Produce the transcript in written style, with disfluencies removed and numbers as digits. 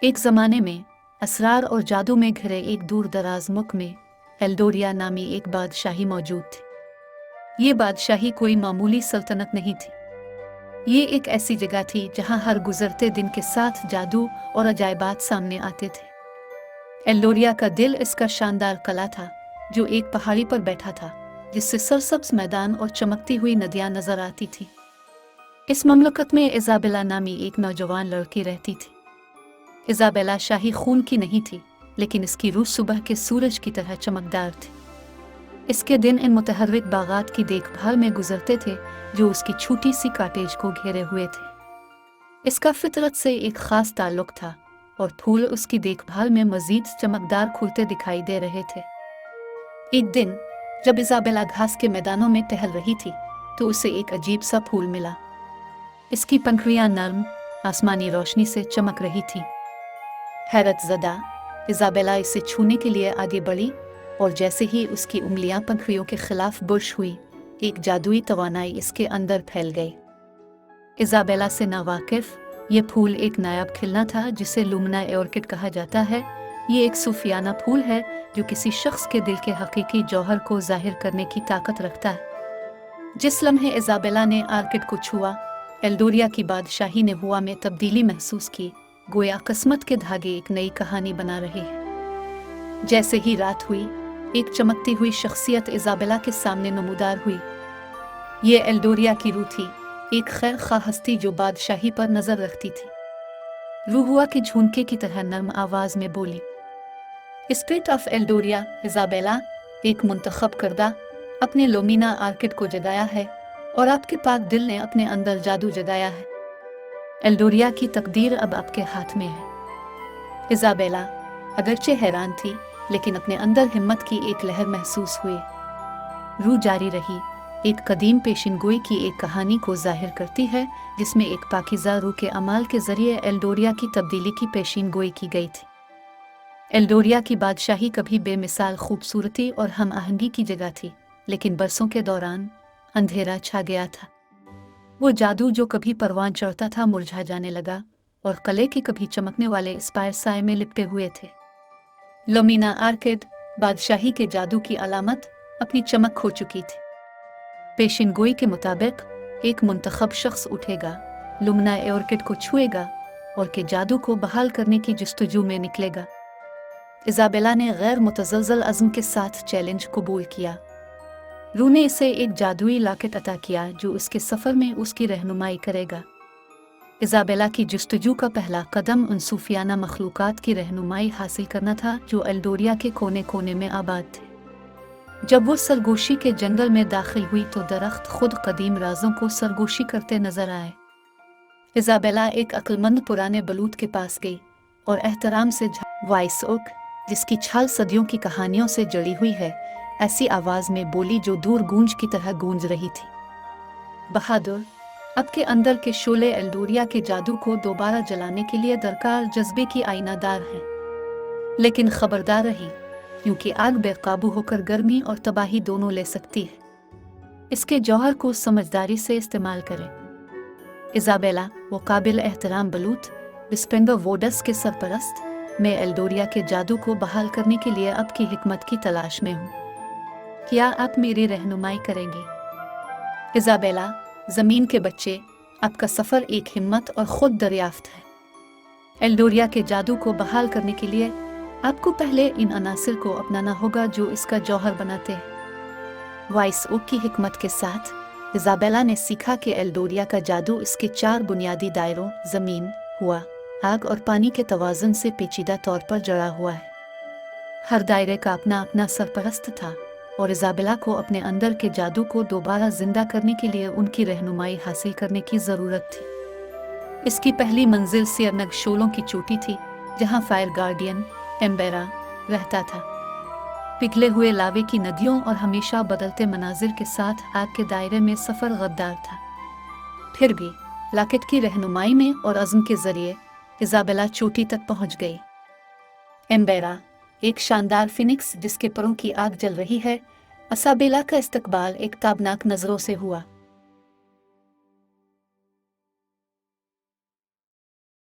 एक ज़माने में असरार और जादू में घिरे एक दूर दराज मुल्क में एल्डोरिया नामी एक बादशाही मौजूद थी। ये बादशाही कोई मामूली सल्तनत नहीं थी। ये एक ऐसी जगह थी जहां हर गुजरते दिन के साथ जादू और अजायबात सामने आते थे। एल्डोरिया का दिल इसका शानदार किला था जो एक पहाड़ी पर बैठा था, जिससे सरसब्ज मैदान और चमकती हुई नदियां नजर आती थी। इस ममलकत में इज़ाबेला नामी एक नौजवान लड़की रहती थी। इज़ाबेला शाही खून की नहीं थी, लेकिन इसकी रूह सुबह के सूरज की तरह चमकदार थी। इसके दिन इन मुतहर्रिक बागात की देखभाल में गुजरते थे जो उसकी छोटी सी कॉटेज को घेरे हुए थे। इसका फितरत से एक खास ताल्लुक था और फूल उसकी देखभाल में मजीद चमकदार खुलते दिखाई दे रहे थे। एक दिन जब इज़ाबेला घास के मैदानों में टहल रही थी तो उसे एक अजीब सा फूल मिला। इसकी पंखुड़ियां नर्म आसमानी रोशनी से चमक रही थी। हैरत ज़दा इज़ाबेला इसे छूने के लिए आगे बढ़ी और जैसे ही उसकी उंगलियां पंखुड़ियों के खिलाफ बुर्श हुई, एक जादुई तवानाई इसके अंदर फैल गई। इज़ाबेला से नावाकिफ ये फूल एक नायाब खिलना था जिसे लुमना ऑर्किड कहा जाता है। ये एक सूफियाना फूल है जो किसी शख्स के दिल के हकीकी जौहर को जाहिर करने की ताकत रखता है। जिस लम्हे इज़ाबेला ने ऑर्किड को छुआ, एल्डोरिया की बादशाही ने हुआ में तब्दीली महसूस की, गोया किस्मत के धागे एक नई कहानी बना रहे हैं। जैसे ही रात हुई, एक चमकती हुई शख्सियत इज़ाबेला के सामने नमूदार हुई। ये एल्डोरिया की रूह थी, एक खैर खा हस्ती जो बादशाही पर नजर रखती थी। रूह हुआ कि झुनके की तरह नर्म आवाज में बोली, स्पिरिट ऑफ एल्डोरिया, इज़ाबेला, एक मुंतखब करदा अपने लोमीना ऑर्किड को जगाया है और आपके पाक दिल ने अपने अंदर जादू जगाया है। एल्डोरिया की तकदीर अब आपके हाथ में है। इज़ाबेला अगरचे हैरान थी, लेकिन अपने अंदर हिम्मत की एक लहर महसूस हुई। रूह जारी रही, एक कदीम पेशिनगोई की एक कहानी को जाहिर करती है जिसमें एक पाकीज़ा रूह के अमाल के जरिए एल्डोरिया की तब्दीली की पेशिनगोई की गई थी। एल्डोरिया की बादशाही कभी बेमिसाल खूबसूरती और हम आहंगी की जगह थी, लेकिन बरसों के दौरान अंधेरा छा गया था। वो जादू जो कभी परवान चढ़ता था मुरझा जाने लगा और किले के कभी चमकने वाले स्पायर साए में लिपटे हुए थे। लोमीना ऑर्किड, बादशाही के जादू की अलामत, अपनी चमक खो चुकी थी। पेशिनगोई के मुताबिक एक मुंतखब शख्स उठेगा, लुमना ऑर्किड को छुएगा और के जादू को बहाल करने की जस्तजू में निकलेगा। इज़ाबेला ने गैर मुतज़लज़ल अज़्म के साथ चैलेंज कबूल किया। रूह ने इसे एक जादुई लॉकेट अता किया जो उसके सफ़र में उसकी रहनुमाई करेगा। इज़ाबेला की जस्तजू का पहला कदम उन सूफियाना मखलूक़ात की रहनुमाई हासिल करना था जो एल्डोरिया के कोने कोने में आबाद थे। जब वो सरगोशी के जंगल में दाखिल हुई तो दरख्त खुद कदीम राजों को सरगोशी करते नजर आए। इज़ाबेला एक अक्लमंद पुराने बलूत के पास गई और एहतराम से वाइस ओक, जिसकी छाल सदियों की कहानियों से जड़ी हुई है, ऐसी आवाज में बोली जो दूर गूंज की तरह गूंज रही थी, बहादुर, अब के अंदर के शोले एल्डोरिया के जादू को दोबारा जलाने के लिए दरकार जज्बे की आईनादार है। लेकिन खबरदार रही, क्योंकि आग बेकाबू होकर गर्मी और तबाही दोनों ले सकती है। इसके जौहर को समझदारी से इस्तेमाल करें। इज़ाबेला, वो काबिल एहतराम बलूत विस्पेंडर वोडस के सरपरस्त, मैं एल्डोरिया के जादू को बहाल करने के लिए अब की हिकमत की तलाश में हूँ। क्या आप मेरी रहनुमाई करेंगे? इज़ाबेला, ज़मीन के बच्चे, आपका सफ़र एक हिम्मत और ख़ुद दरियाफ्त है। एल्डोरिया के जादू को बहाल करने के लिए आपको पहले इन अनासिर को अपनाना होगा जो इसका जौहर बनाते हैं। वाइस ओक की हिकमत के साथ इज़ाबेला ने सीखा कि एल्डोरिया का जादू इसके 4 बुनियादी दायरों ज़मीन, हवा, आग और पानी के तवाज़ुन से पेचीदा तौर पर जड़ा हुआ है। हर दायरे का अपना अपना सरपरस्त था और इज़ाबेला को अपने अंदर के जादू को दोबारा जिंदा करने के लिए उनकी रहनुमाई हासिल करने की ज़रूरत थी। इसकी पहली मंजिल सियरनग शोलों की चोटी थी, जहाँ फायर गार्डियन एम्बेरा रहता था। पिघले हुए लावे की नदियों और हमेशा बदलते मनाजिर के साथ आग के दायरे में सफ़र गद्दार था। फिर भी लॉकेट की रहनुमाई में और अज़्म के ज़रिए इज़ाबेला चोटी तक पहुँच गई। एम्बेरा, एक शानदार फिनिक्स जिसके परों की आग जल रही है, इज़ाबेला का इस्तकबाल एक ताबनाक नज़रों से हुआ।